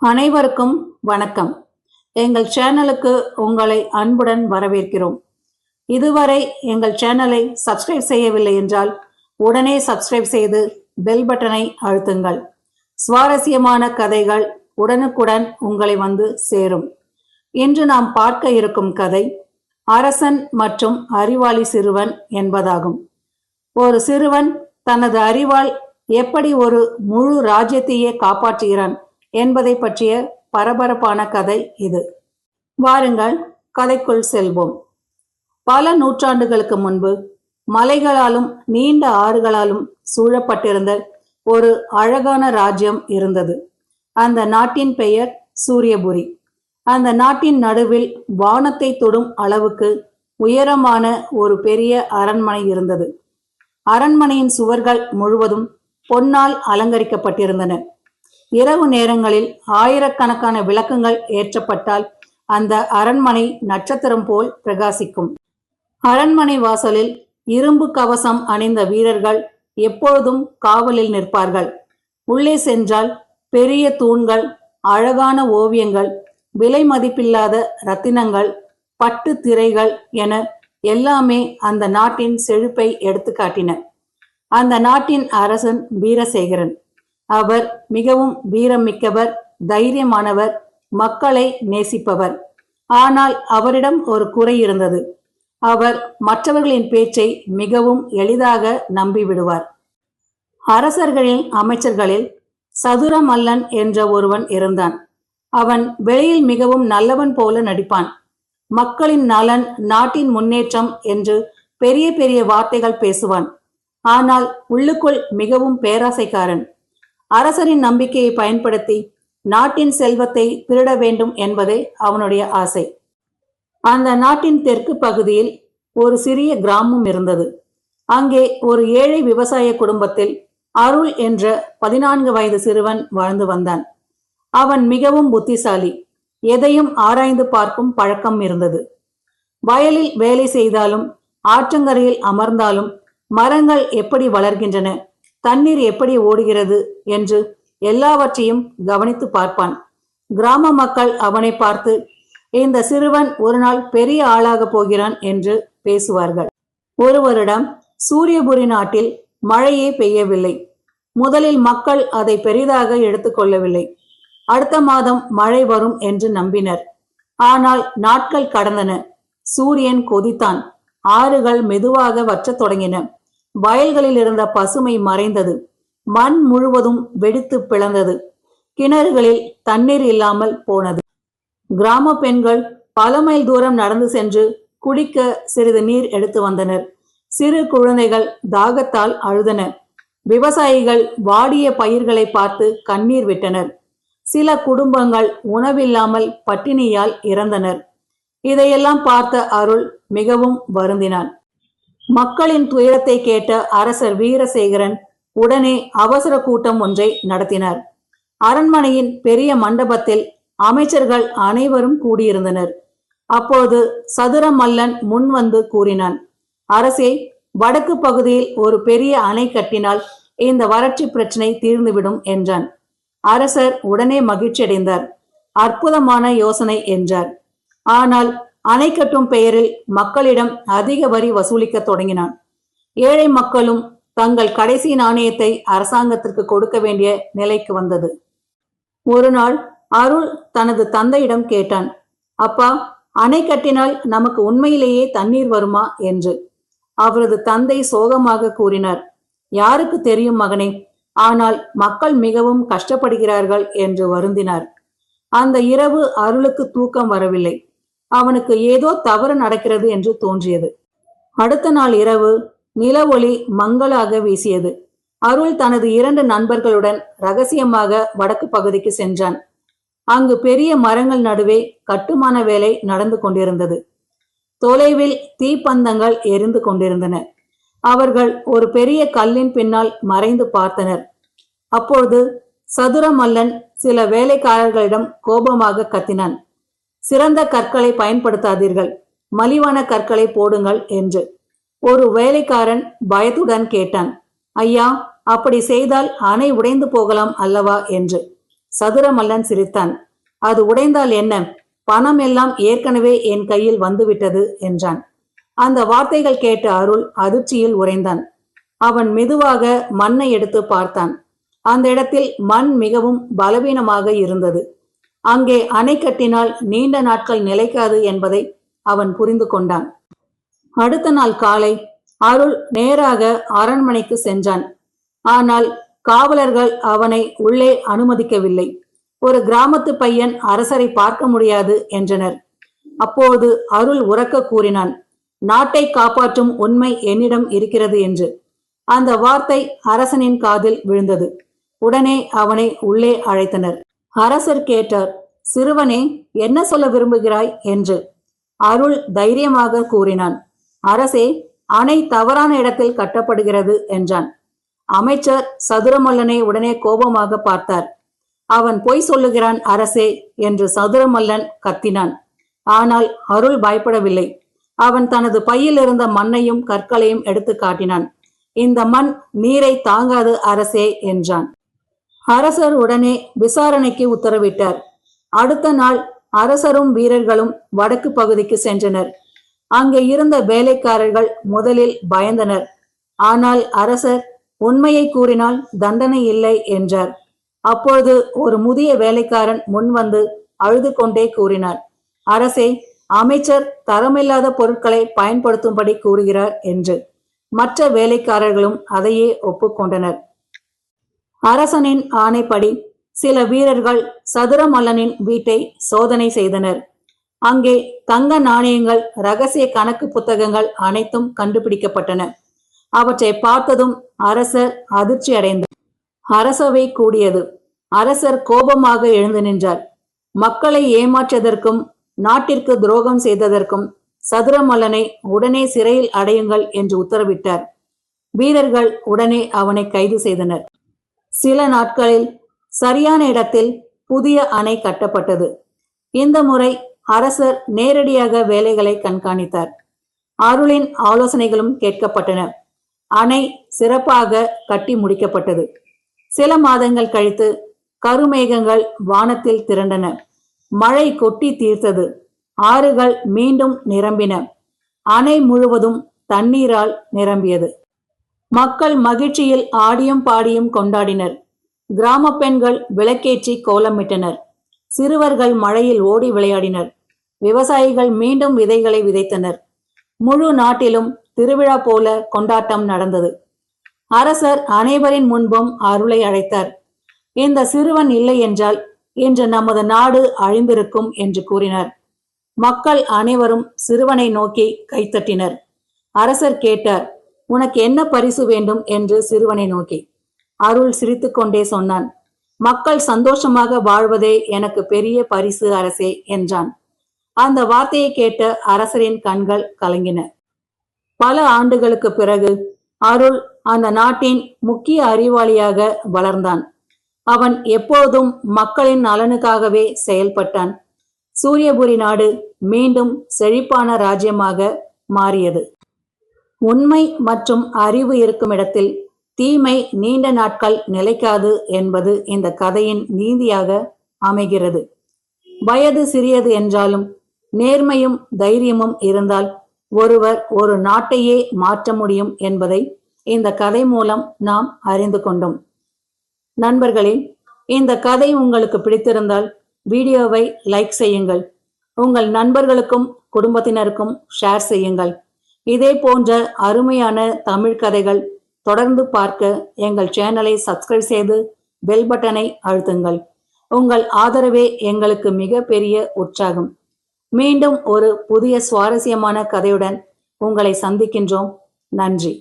அனைவருக்கும் வணக்கம். எங்கள் சேனலுக்கு உங்களை அன்புடன் வரவேற்கிறோம். இதுவரை எங்கள் சேனலை சப்ஸ்கிரைப் செய்யவில்லை என்றால் உடனே சப்ஸ்கிரைப் செய்து பெல் பட்டனை அழுத்துங்கள். சுவாரஸ்யமான கதைகள் உடனுக்குடன் உங்களை வந்து சேரும். இன்று நாம் பார்க்க இருக்கும் கதை அரசன் மற்றும் அறிவாளி சிறுவன் என்பதாகும். ஒரு சிறுவன் தனது அறிவால் எப்படி ஒரு முழு ராஜ்யத்தையே காப்பாற்றுகிறான் என்பதை பற்றிய பரபரப்பான கதை இது. வாருங்கள் கதைக்குள் செல்வோம். பல நூற்றாண்டுகளுக்கு முன்பு மலைகளாலும் நீண்ட ஆறுகளாலும் சூழப்பட்டிருந்த ஒரு அழகான ராஜ்யம் இருந்தது. அந்த நாட்டின் பெயர் சூரியபுரி. அந்த நாட்டின் நடுவில் வானத்தை தொடும் அளவுக்கு உயரமான ஒரு பெரிய அரண்மனை இருந்தது. அரண்மனையின் சுவர்கள் முழுவதும் பொன்னால் அலங்கரிக்கப்பட்டிருந்தன. இரவு நேரங்களில் ஆயிரக்கணக்கான விளக்குகள் ஏற்றப்பட்டால் அந்த அரண்மனை நட்சத்திரம் போல் பிரகாசிக்கும். அரண்மனை வாசலில் இரும்பு கவசம் அணிந்த வீரர்கள் எப்பொழுதும் காவலில் நிற்பார்கள். உள்ளே சென்றால் பெரிய தூண்கள், அழகான ஓவியங்கள், விலை மதிப்பில்லாத ரத்தினங்கள், பட்டு திரைகள் என எல்லாமே அந்த நாட்டின் செழிப்பை எடுத்து காட்டின. அந்த நாட்டின் அரசன் வீரசேகரன். அவர் மிகவும் வீரமிக்கவர், தைரியமானவர், மக்களை நேசிப்பவர். ஆனால் அவரிடம் ஒரு குறை இருந்தது. அவர் மற்றவர்களின் பேச்சை மிகவும் எளிதாக நம்பிவிடுவார். அரசர்களின் அமைச்சர்களில் சதுரமல்லன் என்ற ஒருவன் இருந்தான். அவன் வெளியில் மிகவும் நல்லவன் போல நடிப்பான். மக்களின் நலன், நாட்டின் முன்னேற்றம் என்று பெரிய பெரிய வார்த்தைகள் பேசுவான். ஆனால் உள்ளுக்குள் மிகவும் பேராசைக்காரன். அரசரின் நம்பிக்கையை பயன்படுத்தி நாட்டின் செல்வத்தை திருட வேண்டும் என்பதே அவனுடைய ஆசை. அந்த நாட்டின் தெற்கு பகுதியில் ஒரு சிறிய கிராமம் இருந்தது. அங்கே ஒரு ஏழை விவசாய குடும்பத்தில் அருள் என்ற 14 வயது சிறுவன் வாழ்ந்து வந்தான். அவன் மிகவும் புத்திசாலி. எதையும் ஆராய்ந்து பார்க்கும் பழக்கம் இருந்தது. வயலில் வேலை செய்தாலும், ஆற்றங்கரையில் அமர்ந்தாலும், மரங்கள் எப்படி வளர்கின்றன, தண்ணீர் எப்படி ஓடுகிறது என்று எல்லாவற்றையும் கவனித்து பார்ப்பான். கிராம மக்கள் அவனை பார்த்து, இந்த சிறுவன் ஒரு நாள் பெரிய ஆளாக போகிறான் என்று பேசுவார்கள். ஒரு வருடம் சூரியபுரி நாட்டில் மழையே பெய்யவில்லை. முதலில் மக்கள் அதை பெரிதாக எடுத்துக்கொள்ளவில்லை. அடுத்த மாதம் மழை வரும் என்று நம்பினர். ஆனால் நாட்கள் கடந்தன. சூரியன் கொதித்தான். ஆறுகள் மெதுவாக வற்றத் தொடங்கின. வயல்களில் இருந்த பசுமை மறைந்தது. மண் முழுவதும் வெடித்து பிளந்தது. கிணறுகளில் தண்ணீர் இல்லாமல் போனது. கிராம பெண்கள் பல மைல் தூரம் நடந்து சென்று குடிக்க சிறிது நீர் எடுத்து வந்தனர். சிறு குழந்தைகள் தாகத்தால் அழுதன. விவசாயிகள் வாடிய பயிர்களை பார்த்து கண்ணீர் விட்டனர். சில குடும்பங்கள் உணவில்லாமல் பட்டினியால் இறந்தனர். இதையெல்லாம் பார்த்த அருள் மிகவும் வருந்தினான். மக்களின் துயரத்தை கேட்ட அரசர் வீரசேகரன் உடனே அவசர கூட்டம் ஒன்றை நடத்தினார். அரண்மனையின் பெரிய மண்டபத்தில் அமைச்சர்கள் அனைவரும் கூடியிருந்தனர். அப்போது சதுரமல்லன் முன் வந்து கூறினான், அரசே, வடக்கு பகுதியில் ஒரு பெரிய அணை கட்டினால் இந்த வறட்சி பிரச்சனை தீர்ந்துவிடும் என்றான். அரசர் உடனே மகிழ்ச்சியடைந்தார். அற்புதமான யோசனை என்றார். ஆனால் அணை கட்டும் பெயரில் மக்களிடம் அதிக வரி வசூலிக்க தொடங்கினான். ஏழை மக்களும் தங்கள் கடைசி நாணயத்தை அரசாங்கத்திற்கு கொடுக்க வேண்டிய நிலைக்கு வந்தது. ஒரு நாள் அருள் தனது தந்தையிடம் கேட்டான், அப்பா, அணை கட்டினால் நமக்கு உண்மையிலேயே தண்ணீர் வருமா என்று. அவரது தந்தை சோகமாக கூறினார், யாருக்கு தெரியும் மகனே, ஆனால் மக்கள் மிகவும் கஷ்டப்படுகிறார்கள் என்று வருந்தினார். அந்த இரவு அருளுக்கு தூக்கம் வரவில்லை. அவனுக்கு ஏதோ தவறு நடக்கிறது என்று தோன்றியது. அடுத்த நாள் இரவு நில ஒளி மங்களாக வீசியது. அருள் தனது 2 நண்பர்களுடன் ரகசியமாக வடக்கு பகுதிக்கு சென்றான். அங்கு பெரிய மரங்கள் நடுவே கட்டுமான வேலை நடந்து கொண்டிருந்தது. தொலைவில் தீப்பந்தங்கள் எரிந்து கொண்டிருந்தன. அவர்கள் ஒரு பெரிய கல்லின் பின்னால் மறைந்து பார்த்தனர். அப்பொழுது சதுரமல்லன் சில வேலைக்காரர்களிடம் கோபமாக கத்தினான், சிறந்த கற்களை பயன்படுத்தாதீர்கள், மலிவான கற்களை போடுங்கள் என்று. ஒரு வேலைக்காரன் பயத்துடன் கேட்டான், ஐயா, அப்படி செய்தால் அணை உடைந்து போகலாம் அல்லவா என்று. சதுரமல்லன் சிரித்தான். அது உடைந்தால் என்ன, பணம் எல்லாம் ஏற்கனவே என் கையில் வந்துவிட்டது என்றான். அந்த வார்த்தைகள் கேட்ட அருள் அதிர்ச்சியில் உறைந்தான். அவன் மெதுவாக மண்ணை எடுத்து பார்த்தான். அந்த இடத்தில் மண் மிகவும் பலவீனமாக இருந்தது. அங்கே அணை கட்டினால் நீண்ட நாட்கள் நிலைக்காது என்பதை அவன் புரிந்து கொண்டான். அடுத்த நாள் காலை அருள் நேராக அரண்மனைக்கு சென்றான். ஆனால் காவலர்கள் அவனை உள்ளே அனுமதிக்கவில்லை. ஒரு கிராமத்து பையன் அரசரை பார்க்க முடியாது என்றனர். அப்போது அருள் உரக்க கூறினான், நாட்டை காப்பாற்றும் உண்மை என்னிடம் இருக்கிறது என்று. அந்த வார்த்தை அரசனின் காதில் விழுந்தது. உடனே அவனை உள்ளே அழைத்தனர். அரசர் கேட்டார், சிறுவனே, என்ன சொல்ல விரும்புகிறாய் என்று. அருள் தைரியமாக கூறினான், அரசே, அணை தவறான இடத்தில் கட்டப்படுகிறது என்றான். அமைச்சர் சதுரமல்லனை உடனே கோபமாக பார்த்தார். அவன் பொய் சொல்லுகிறான் அரசே என்று சதுரமல்லன் கத்தினான். ஆனால் அருள் பயப்படவில்லை. அவன் தனது பையில் இருந்த மண்ணையும் கற்களையும் எடுத்து காட்டினான். இந்த மண் நீரை தாங்காது அரசே என்றான். அரசர் உடனே விசாரணைக்கு உத்தரவிட்டார். அடுத்த நாள் அரசரும் வீரர்களும் வடக்கு பகுதிக்கு சென்றனர். அங்கே இருந்த வேலைக்காரர்கள் முதலில் பயந்தனர். ஆனால் அரசர் உண்மையை கூறினால் தண்டனை இல்லை என்றார். அப்போது ஒரு முதிய வேலைக்காரன் முன்வந்து அழுது கொண்டே கூறினார், அரசே, அமைச்சர் தரமில்லாத பொருட்களை பயன்படுத்தும்படி கூறுகிறார் என்று. மற்ற வேலைக்காரர்களும் அதையே ஒப்புக்கொண்டனர். அரசனின் ஆணைப்படி சில வீரர்கள் சதுரமல்லனின் வீட்டை சோதனை செய்தனர். அங்கே தங்க நாணயங்கள், ரகசிய கணக்கு புத்தகங்கள் அனைத்தும் கண்டுபிடிக்கப்பட்டன. அவற்றை பார்த்ததும் அரசர் அதிர்ச்சி அடைந்தார். அரசவை கூடியது. அரசர் கோபமாக எழுந்து நின்றார். மக்களை ஏமாற்றியதற்கும் நாட்டிற்கு துரோகம் செய்ததற்கும் சதுரமல்லனை உடனே சிறையில் அடையுங்கள் என்று உத்தரவிட்டார். வீரர்கள் உடனே அவனை கைது செய்தனர். சில நாட்களில் சரியான இடத்தில் புதிய அணை கட்டப்பட்டது. இந்த முறை அரசர் நேரடியாக வேலைகளை கண்காணித்தார். அருளின் ஆலோசனைகளும் கேட்கப்பட்டன. அணை சிறப்பாக கட்டி முடிக்கப்பட்டது. சில மாதங்கள் கழித்து கருமேகங்கள் வானத்தில் திரண்டன. மழை கொட்டி தீர்த்தது. ஆறுகள் மீண்டும் நிரம்பின. அணை முழுவதும் தண்ணீரால் நிரம்பியது. மக்கள் மகிழ்ச்சியில் ஆடியும் பாடியும் கொண்டாடினர். கிராம பெண்கள் விளக்கேற்றி கோலமிட்டனர். சிறுவர்கள் மழையில் ஓடி விளையாடினர். விவசாயிகள் மீண்டும் விதைகளை விதைத்தனர். முழு நாட்டிலும் திருவிழா போல கொண்டாட்டம் நடந்தது. அரசர் அனைவரின் முன்பும் அருளை அழைத்தார். இந்த சிறுவன் இல்லை என்றால் இன்று நமது நாடு அழிந்திருக்கும் என்று கூறினார். மக்கள் அனைவரும் சிறுவனை நோக்கி கைத்தட்டினர். அரசர் கேட்டார், உனக்கு என்ன பரிசு வேண்டும் என்று சிறுவனை நோக்கி. அருள் சிரித்து கொண்டே சொன்னான், மக்கள் சந்தோஷமாக வாழ்வதே எனக்கு பெரிய பரிசு அரசே என்றான். அந்த வார்த்தையை கேட்ட அரசரின் கண்கள் கலங்கின. பல ஆண்டுகளுக்கு பிறகு அருள் அந்த நாட்டின் முக்கிய அறிவாளியாக வளர்ந்தான். அவன் எப்போதும் மக்களின் நலனுக்காகவே செயல்பட்டான். சூரியபுரி நாடு மீண்டும் செழிப்பான ராஜ்யமாக மாறியது. உண்மை மற்றும் அறிவு இருக்கும் இடத்தில் தீமை நீண்ட நாட்கள் நிலைக்காது என்பது இந்த கதையின் நீதியாக அமைகிறது. வயது சிறியது என்றாலும் நேர்மையும் தைரியமும் இருந்தால் ஒருவர் ஒரு நாட்டையே மாற்ற முடியும் என்பதை இந்த கதை மூலம் நாம் அறிந்து கொண்டோம். நண்பர்களே, இந்த கதை உங்களுக்கு பிடித்திருந்தால் வீடியோவை லைக் செய்யுங்கள். உங்கள் நண்பர்களுக்கும் குடும்பத்தினருக்கும் ஷேர் செய்யுங்கள். இதே போன்ற அருமையான தமிழ் கதைகள் தொடர்ந்து பார்க்க எங்கள் சேனலை சப்ஸ்கிரைப் செய்து பெல் பட்டனை அழுத்துங்கள். உங்கள் ஆதரவே எங்களுக்கு மிக பெரிய உற்சாகம். மீண்டும் ஒரு புதிய சுவாரஸ்யமான கதையுடன் உங்களை சந்திக்கின்றோம். நன்றி.